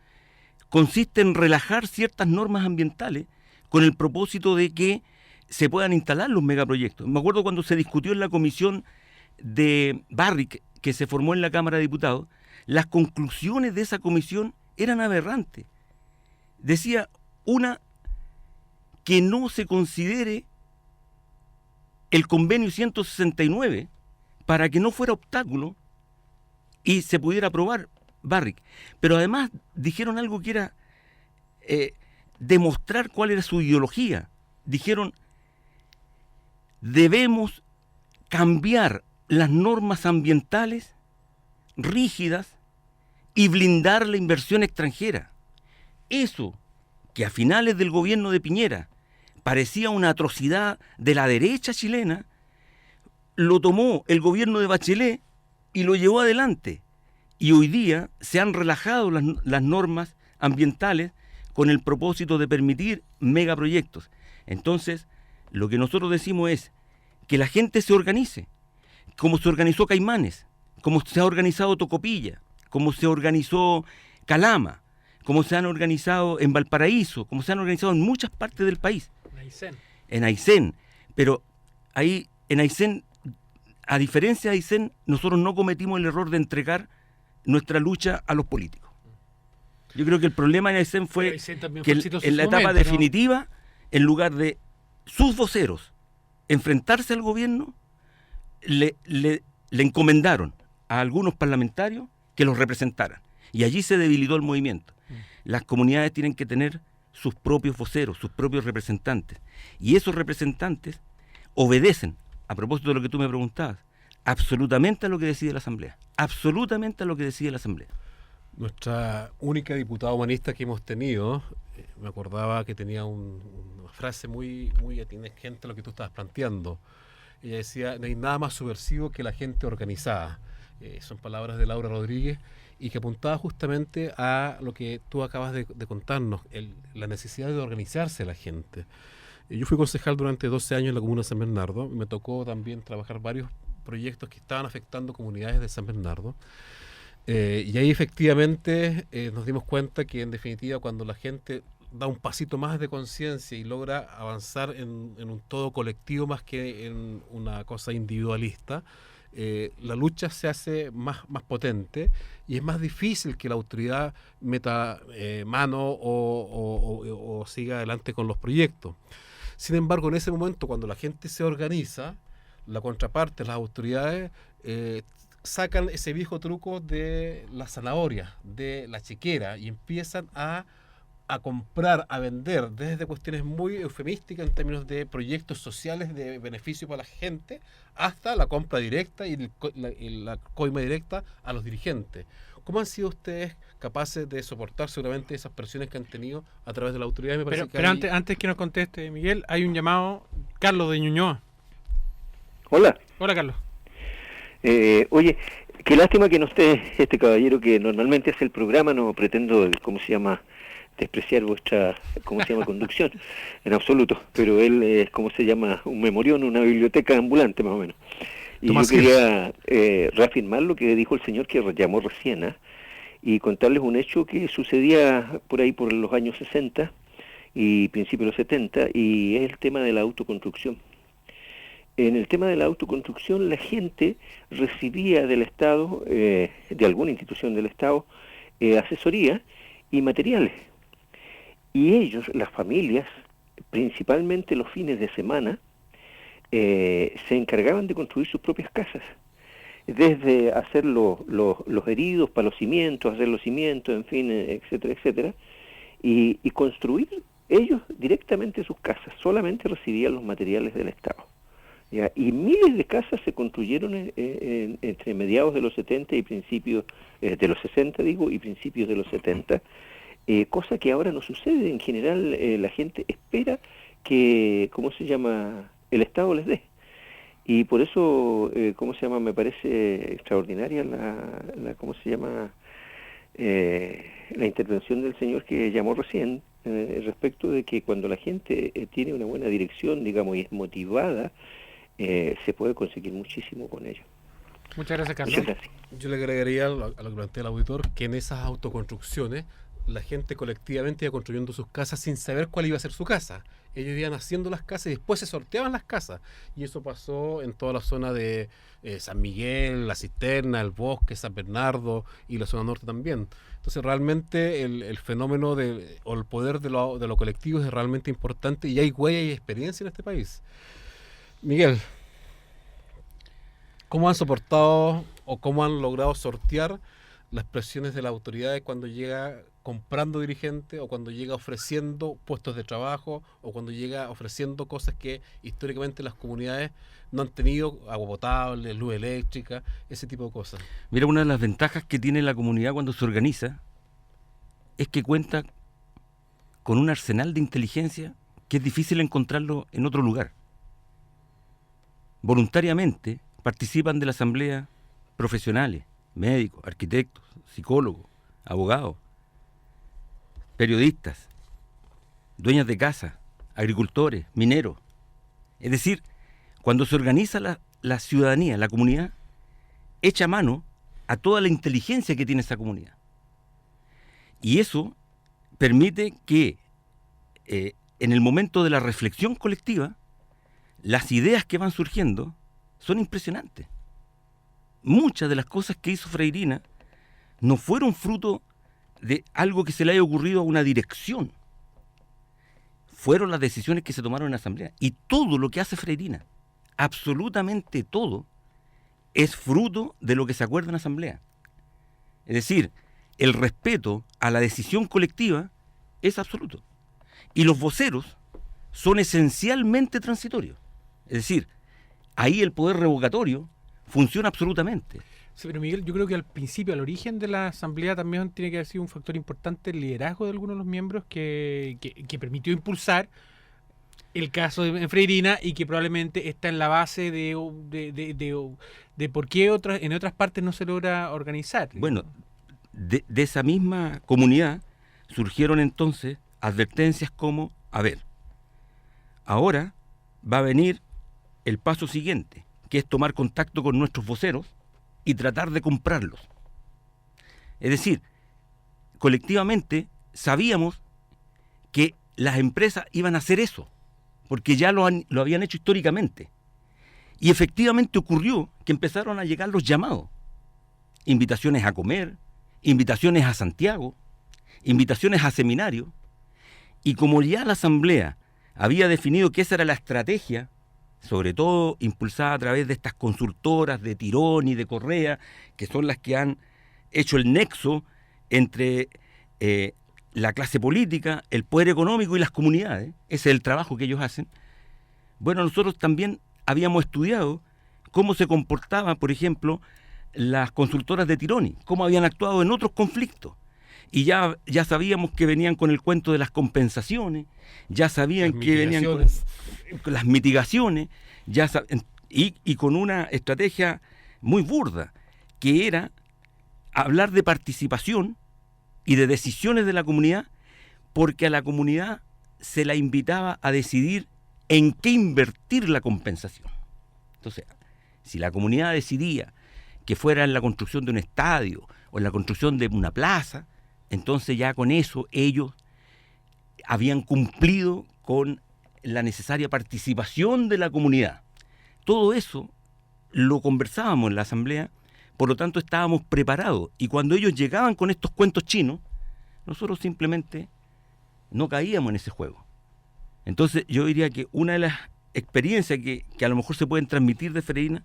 consiste en relajar ciertas normas ambientales con el propósito de que se puedan instalar los megaproyectos. Me acuerdo cuando se discutió en la comisión de Barrick, que se formó en la Cámara de Diputados, las conclusiones de esa comisión eran aberrantes. decía una que no se considere el convenio 169 para que no fuera obstáculo y se pudiera aprobar Barrick. Pero además dijeron algo que era demostrar cuál era su ideología. Dijeron, debemos cambiar las normas ambientales rígidas y blindar la inversión extranjera. Eso, que a finales del gobierno de Piñera parecía una atrocidad de la derecha chilena, lo tomó el gobierno de Bachelet y lo llevó adelante. Y hoy día se han relajado las normas ambientales con el propósito de permitir megaproyectos. Entonces, lo que nosotros decimos es que la gente se organice, como se organizó Caimanes, como se ha organizado Tocopilla, como se organizó Calama, como se han organizado en Valparaíso, como se han organizado en muchas partes del país. En Aysén. Pero ahí, en Aysén, a diferencia de Aysén, nosotros no cometimos el error de entregar nuestra lucha a los políticos. Yo creo que el problema en Aysén fue que en la etapa definitiva, en lugar de sus voceros enfrentarse al gobierno, le encomendaron a algunos parlamentarios que los representaran. Y allí se debilitó el movimiento. Las comunidades tienen que tener sus propios voceros, sus propios representantes. Y esos representantes obedecen, a propósito de lo que tú me preguntabas, absolutamente a lo que decide la Asamblea. Absolutamente a lo que decide la Asamblea. Nuestra única diputada humanista que hemos tenido, me acordaba que tenía una frase muy atingente a lo que tú estabas planteando. Ella decía, no hay nada más subversivo que la gente organizada. Son palabras de Laura Rodríguez, y que apuntaba justamente a lo que tú acabas de contarnos, la necesidad de organizarse la gente. Yo fui concejal durante 12 años en la comuna de San Bernardo, y me tocó también trabajar varios proyectos que estaban afectando comunidades de San Bernardo. Y ahí efectivamente nos dimos cuenta que en definitiva cuando la gente da un pasito más de conciencia y logra avanzar en un todo colectivo más que en una cosa individualista, la lucha se hace más potente y es más difícil que la autoridad meta mano o siga adelante con los proyectos. Sin embargo, en ese momento, cuando la gente se organiza, la contraparte, las autoridades, sacan ese viejo truco de la zanahoria, de la chiquera, y empiezan a comprar, a vender, desde cuestiones muy eufemísticas en términos de proyectos sociales de beneficio para la gente, hasta la compra directa y la coima directa a los dirigentes. ¿Cómo han sido ustedes capaces de soportar seguramente esas presiones que han tenido a través de la autoridad? Pero antes que nos conteste, Miguel, hay un llamado, Carlos de Ñuñoa. Hola. Hola, Carlos. Oye, qué lástima que no esté este caballero que normalmente hace el programa. No pretendo, despreciar vuestra, conducción, en absoluto, pero él es, un memorión, una biblioteca ambulante más o menos. Y Tomás, yo quería reafirmar lo que dijo el señor que llamó recién, y contarles un hecho que sucedía por ahí por los años 60 y principios de los 70, y es el tema de la autoconstrucción. En el tema de la autoconstrucción, la gente recibía del Estado, de alguna institución del Estado, asesoría y materiales. Y ellos, las familias, principalmente los fines de semana, se encargaban de construir sus propias casas. Desde hacer los heridos para los cimientos, hacer los cimientos, en fin, etcétera, etcétera. Y construir ellos directamente sus casas. Solamente recibían los materiales del Estado. ¿Ya? Y miles de casas se construyeron entre mediados de los 70 y principios de los 60, y principios de los 70. Cosa que ahora no sucede. En general, la gente espera que, el Estado les dé. Y por eso, me parece extraordinaria la intervención del señor que llamó recién, respecto de que cuando la gente tiene una buena dirección, y es motivada, se puede conseguir muchísimo con ello. Muchas gracias, Carlos. Muchas gracias. Yo le agregaría a lo que plantea el auditor que en esas autoconstrucciones la gente colectivamente iba construyendo sus casas sin saber cuál iba a ser su casa. Ellos iban haciendo las casas y después se sorteaban las casas. Y eso pasó en toda la zona de San Miguel, La Cisterna, El Bosque, San Bernardo y la zona norte también. Entonces realmente el fenómeno o el poder de lo colectivo es realmente importante y hay huella y experiencia en este país. Miguel, ¿cómo han soportado o cómo han logrado sortear las presiones de las autoridades cuando llega comprando dirigentes o cuando llega ofreciendo puestos de trabajo o cuando llega ofreciendo cosas que históricamente las comunidades no han tenido, agua potable, luz eléctrica, ese tipo de cosas? Mira, una de las ventajas que tiene la comunidad cuando se organiza es que cuenta con un arsenal de inteligencia que es difícil encontrarlo en otro lugar. Voluntariamente participan de la asamblea profesionales, médicos, arquitectos, psicólogos, abogados, periodistas, dueñas de casa, agricultores, mineros. Es decir, cuando se organiza la ciudadanía, la comunidad, echa mano a toda la inteligencia que tiene esa comunidad. Y eso permite que en el momento de la reflexión colectiva, las ideas que van surgiendo son impresionantes. Muchas de las cosas que hizo Freirina no fueron fruto de algo que se le haya ocurrido a una dirección. Fueron las decisiones que se tomaron en la asamblea. Y todo lo que hace Freirina, absolutamente todo, es fruto de lo que se acuerda en la asamblea. Es decir, el respeto a la decisión colectiva es absoluto. Y los voceros son esencialmente transitorios. Es decir, ahí el poder revocatorio funciona absolutamente. Sí, pero Miguel, yo creo que al principio, al origen de la asamblea también tiene que haber sido un factor importante el liderazgo de algunos de los miembros que permitió impulsar el caso de Freirina y que probablemente está en la base de por qué en otras partes no se logra organizar. Bueno, de esa misma comunidad surgieron entonces advertencias como, a ver, ahora va a venir el paso siguiente, que es tomar contacto con nuestros voceros y tratar de comprarlos. Es decir, colectivamente sabíamos que las empresas iban a hacer eso, porque ya lo habían hecho históricamente. Y efectivamente ocurrió que empezaron a llegar los llamados. Invitaciones a comer, invitaciones a Santiago, invitaciones a seminarios. Y como ya la asamblea había definido que esa era la estrategia, sobre todo impulsada a través de estas consultoras de Tirón y de Correa, que son las que han hecho el nexo entre la clase política, el poder económico y las comunidades. Ese es el trabajo que ellos hacen. Bueno, nosotros también habíamos estudiado cómo se comportaban, por ejemplo, las consultoras de Tironi, cómo habían actuado en otros conflictos. Y ya sabíamos que venían con el cuento de las compensaciones, ya sabían que venían con las mitigaciones, y con una estrategia muy burda, que era hablar de participación y de decisiones de la comunidad, porque a la comunidad se la invitaba a decidir en qué invertir la compensación. Entonces, si la comunidad decidía que fuera en la construcción de un estadio o en la construcción de una plaza, entonces ya con eso ellos habían cumplido con la necesaria participación de la comunidad. Todo eso lo conversábamos en la asamblea, por lo tanto estábamos preparados. Y cuando ellos llegaban con estos cuentos chinos, nosotros simplemente no caíamos en ese juego. Entonces yo diría que una de las experiencias que a lo mejor se pueden transmitir de Freirina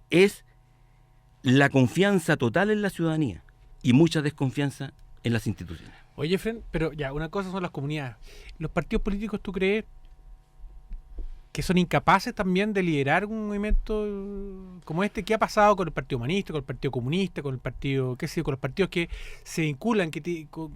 es la confianza total en la ciudadanía y mucha desconfianza en las instituciones. Oye, Fren, pero ya, una cosa son las comunidades. ¿Los partidos políticos tú crees que son incapaces también de liderar un movimiento como este? ¿Qué ha pasado con el Partido Humanista, con el Partido Comunista, con el partido, qué sé yo, con los partidos que se vinculan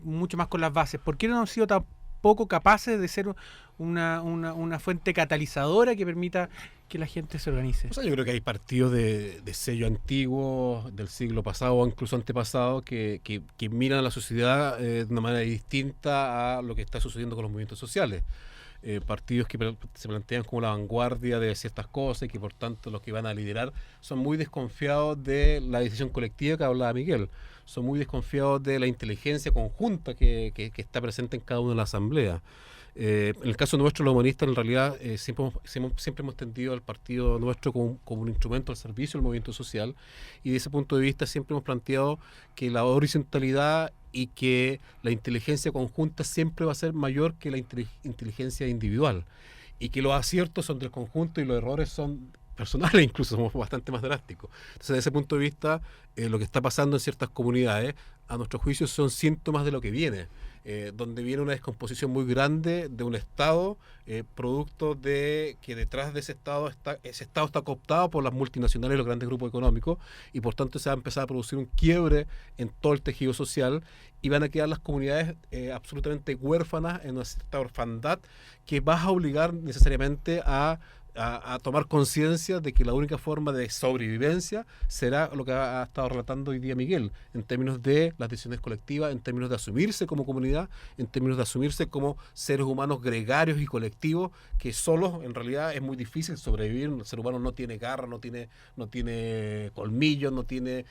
mucho más con las bases? ¿Por qué no han sido tampoco capaces de ser una fuente catalizadora que permita que la gente se organice? O sea, yo creo que hay partidos de sello antiguo, del siglo pasado o incluso antepasado, que miran a la sociedad de una manera distinta a lo que está sucediendo con los movimientos sociales. partidos que se plantean como la vanguardia de ciertas cosas y que por tanto los que van a liderar son muy desconfiados de la decisión colectiva que hablaba Miguel, son muy desconfiados de la inteligencia conjunta que está presente en cada una de las asambleas. En el caso nuestro, los humanistas, en realidad, siempre hemos tendido al partido nuestro como un instrumento al servicio del movimiento social, y de ese punto de vista siempre hemos planteado que la horizontalidad y que la inteligencia conjunta siempre va a ser mayor que la inteligencia individual, y que los aciertos son del conjunto y los errores son personales, incluso somos bastante más drásticos. Entonces, desde ese punto de vista, lo que está pasando en ciertas comunidades, a nuestro juicio, son síntomas de lo que viene. Donde viene una descomposición muy grande de un Estado, producto de que detrás de ese Estado está cooptado por las multinacionales y los grandes grupos económicos, y por tanto se va a empezar a producir un quiebre en todo el tejido social, y van a quedar las comunidades absolutamente huérfanas en una cierta orfandad que va a obligar necesariamente a tomar conciencia de que la única forma de sobrevivencia será lo que ha estado relatando hoy día Miguel, en términos de las decisiones colectivas, en términos de asumirse como comunidad, en términos de asumirse como seres humanos gregarios y colectivos, que solos en realidad es muy difícil sobrevivir. El ser humano no tiene garra, no tiene colmillos, no tiene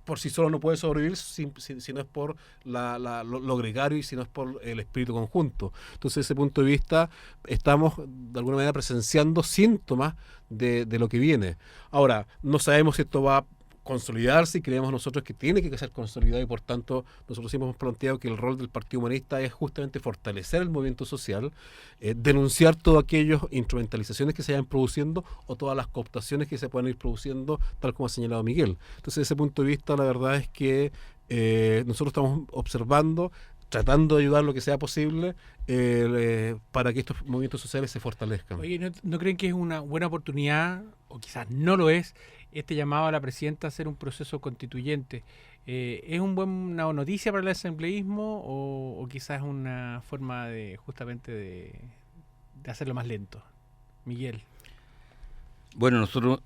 por sí solo no puede sobrevivir si no es por lo gregario y si no es por el espíritu conjunto. Entonces, desde ese punto de vista, estamos de alguna manera presenciando síntomas de lo que viene. Ahora, no sabemos si esto va a consolidarse, y creemos nosotros que tiene que ser consolidado, y por tanto nosotros siempre hemos planteado que el rol del Partido Humanista es justamente fortalecer el movimiento social, denunciar todas aquellas instrumentalizaciones que se vayan produciendo o todas las cooptaciones que se puedan ir produciendo, tal como ha señalado Miguel. Entonces, desde ese punto de vista, la verdad es que nosotros estamos observando, tratando de ayudar lo que sea posible para que estos movimientos sociales se fortalezcan. Oye, ¿no creen que es una buena oportunidad, o quizás no lo es, este llamado a la presidenta a hacer un proceso constituyente? ¿Es una noticia para el asambleísmo o quizás es una forma justamente de hacerlo más lento? Miguel. Bueno, nosotros,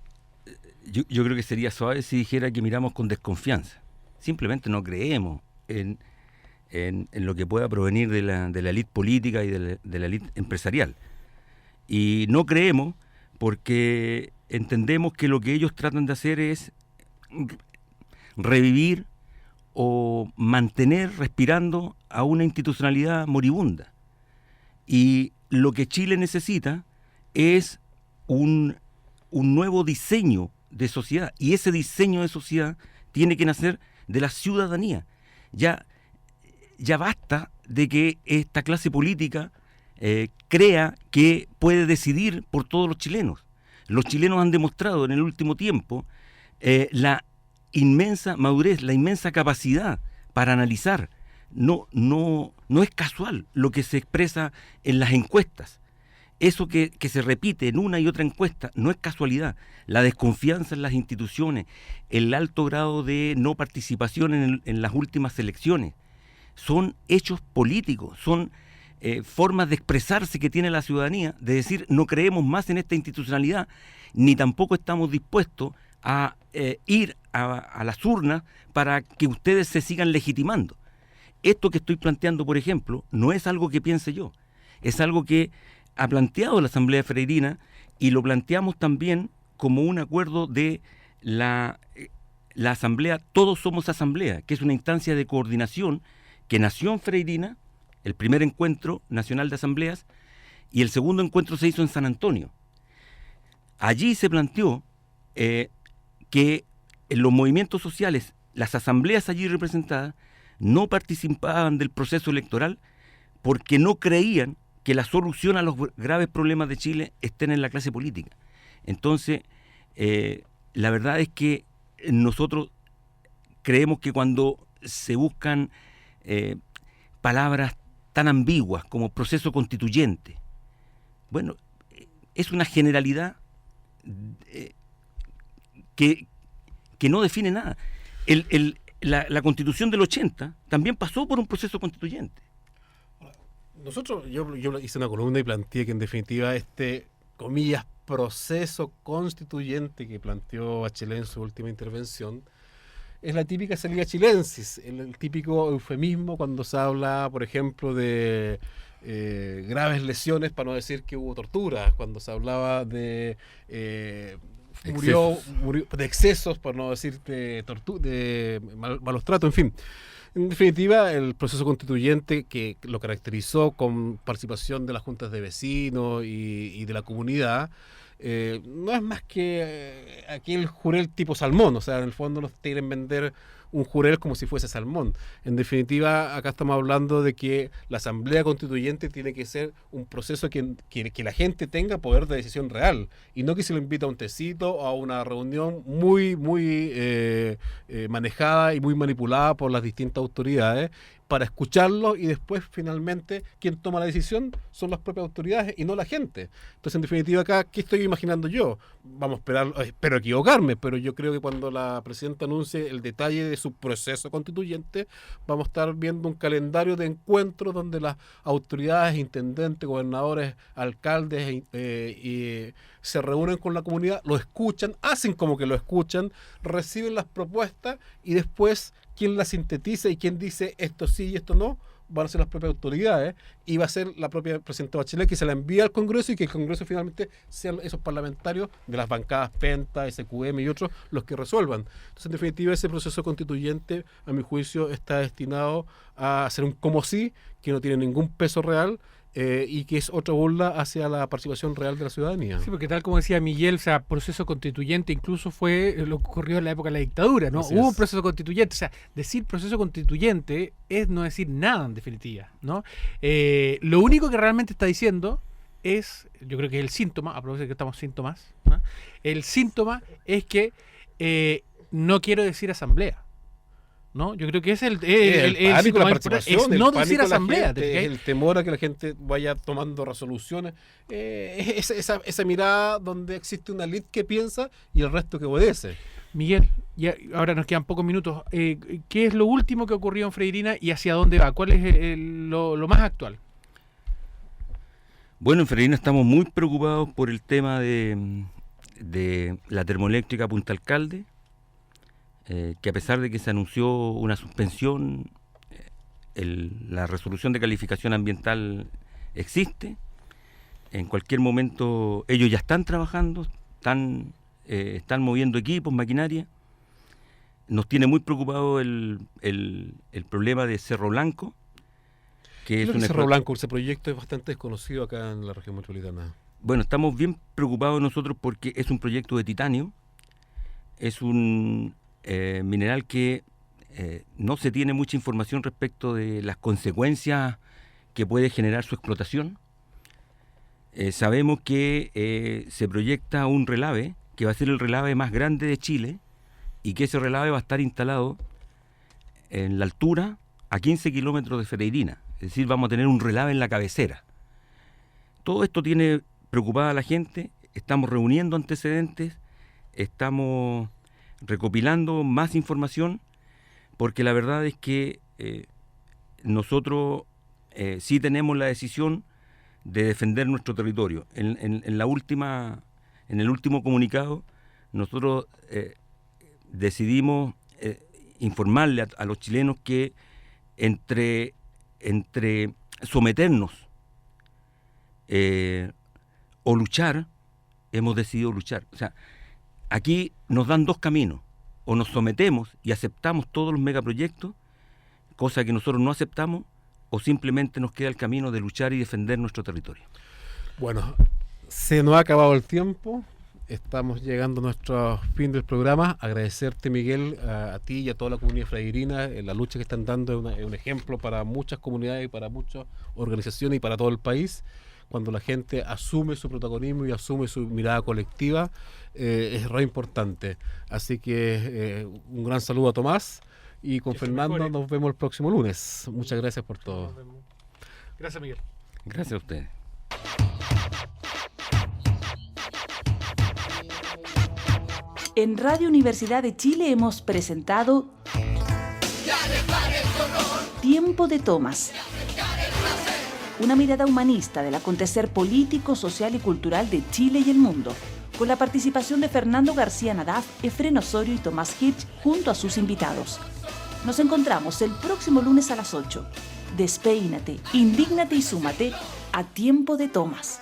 yo creo que sería suave si dijera que miramos con desconfianza. Simplemente no creemos en lo que pueda provenir de la élite política y de la élite empresarial. Y no creemos porque entendemos que lo que ellos tratan de hacer es revivir o mantener respirando a una institucionalidad moribunda. Y lo que Chile necesita es un nuevo diseño de sociedad, y ese diseño de sociedad tiene que nacer de la ciudadanía. Ya basta de que esta clase política crea que puede decidir por todos los chilenos. Los chilenos han demostrado en el último tiempo la inmensa madurez, la inmensa capacidad para analizar. No es casual lo que se expresa en las encuestas. Eso que se repite en una y otra encuesta no es casualidad. La desconfianza en las instituciones, el alto grado de no participación en las últimas elecciones, son hechos políticos, son formas de expresarse que tiene la ciudadanía, de decir no creemos más en esta institucionalidad, ni tampoco estamos dispuestos a ir a las urnas para que ustedes se sigan legitimando. Esto que estoy planteando, por ejemplo, no es algo que piense yo, es algo que ha planteado la Asamblea Freirina, y lo planteamos también como un acuerdo de la Asamblea Todos Somos Asamblea, que es una instancia de coordinación que nació en Freirina, el primer encuentro nacional de asambleas, y el segundo encuentro se hizo en San Antonio. Allí se planteó que en los movimientos sociales, las asambleas allí representadas, no participaban del proceso electoral porque no creían que la solución a los graves problemas de Chile estén en la clase política. Entonces, la verdad es que nosotros creemos que cuando se buscan palabras tan ambiguas como proceso constituyente, bueno, es una generalidad que no define nada. La Constitución del 80 también pasó por un proceso constituyente. Yo hice una columna y planteé que en definitiva comillas, proceso constituyente que planteó Bachelet en su última intervención es la típica salida chilensis, el típico eufemismo cuando se habla, por ejemplo, de graves lesiones, para no decir que hubo tortura, cuando se hablaba de murió de excesos, por no decir de malos tratos, en fin. En definitiva, el proceso constituyente, que lo caracterizó con participación de las juntas de vecinos y de la comunidad, no es más que aquel jurel tipo salmón. O sea, en el fondo nos quieren vender un jurel como si fuese salmón. En definitiva, acá estamos hablando de que la Asamblea Constituyente tiene que ser un proceso que la gente tenga poder de decisión real, y no que se lo invita a un tecito o a una reunión muy manejada y muy manipulada por las distintas autoridades, para escucharlo, y después finalmente quien toma la decisión son las propias autoridades y no la gente. Entonces, en definitiva, acá, ¿qué estoy imaginando yo? Vamos a esperar, espero equivocarme, pero yo creo que cuando la presidenta anuncie el detalle de su proceso constituyente, vamos a estar viendo un calendario de encuentros donde las autoridades, intendentes, gobernadores, alcaldes se reúnen con la comunidad, lo escuchan, hacen como que lo escuchan, reciben las propuestas, y después quien las sintetiza y quien dice esto sí y esto no, van a ser las propias autoridades, y va a ser la propia presidenta Bachelet que se la envía al Congreso, y que el Congreso finalmente sean esos parlamentarios de las bancadas Penta, SQM y otros los que resuelvan. Entonces, en definitiva, ese proceso constituyente, a mi juicio, está destinado a ser un como sí, que no tiene ningún peso real, y que es otra burla hacia la participación real de la ciudadanía. Sí, porque tal como decía Miguel, o sea, proceso constituyente incluso fue lo que ocurrió en la época de la dictadura, ¿no? Hubo un proceso constituyente, o sea, decir proceso constituyente es no decir nada, en definitiva, ¿no? Lo único que realmente está diciendo es, yo creo que es el síntoma, a propósito de que estamos síntomas, ¿no? El síntoma es que no quiero decir asamblea, ¿no? Yo creo que es el pánico, la participación, es no decir asamblea, gente, el temor a que la gente vaya tomando resoluciones, esa mirada donde existe una élite que piensa y el resto que obedece. Miguel, ya, ahora nos quedan pocos minutos. ¿Qué es lo último que ocurrió en Freirina y hacia dónde va? ¿Cuál es lo más actual? Bueno, en Freirina estamos muy preocupados por el tema de la termoeléctrica Punta Alcalde, que a pesar de que se anunció una suspensión, la resolución de calificación ambiental existe. En cualquier momento ellos ya están trabajando, están moviendo equipos, maquinaria. Nos tiene muy preocupado el problema de Cerro Blanco. Cerro Blanco, ese proyecto es bastante desconocido acá en la región metropolitana. Bueno, estamos bien preocupados nosotros porque es un proyecto de titanio, es un mineral que no se tiene mucha información respecto de las consecuencias que puede generar su explotación. Sabemos que se proyecta un relave, que va a ser el relave más grande de Chile, y que ese relave va a estar instalado en la altura a 15 kilómetros de Freirina. Es decir, vamos a tener un relave en la cabecera. Todo esto tiene preocupada a la gente. Estamos reuniendo antecedentes, estamos recopilando más información, porque la verdad es que nosotros sí tenemos la decisión de defender nuestro territorio. En el último comunicado, nosotros decidimos informarle a los chilenos que entre someternos o luchar, hemos decidido luchar. O sea, aquí nos dan dos caminos: o nos sometemos y aceptamos todos los megaproyectos, cosa que nosotros no aceptamos, o simplemente nos queda el camino de luchar y defender nuestro territorio. Bueno, se nos ha acabado el tiempo, estamos llegando a nuestro fin del programa. Agradecerte, Miguel, a ti y a toda la comunidad freirina. La lucha que están dando es un ejemplo para muchas comunidades y para muchas organizaciones y para todo el país. Cuando la gente asume su protagonismo y asume su mirada colectiva, es re importante. Así que un gran saludo a Tomás, y con Fernando nos vemos el próximo lunes. Muchas gracias por todo. Gracias, Miguel. Gracias a ustedes. En Radio Universidad de Chile hemos presentado Tiempo de Tomas, una mirada humanista del acontecer político, social y cultural de Chile y el mundo, con la participación de Fernando García Nadaf, Efrén Osorio y Tomás Hirsch junto a sus invitados. Nos encontramos el próximo lunes a las 8. Despeínate, indígnate y súmate a Tiempo de Tomas.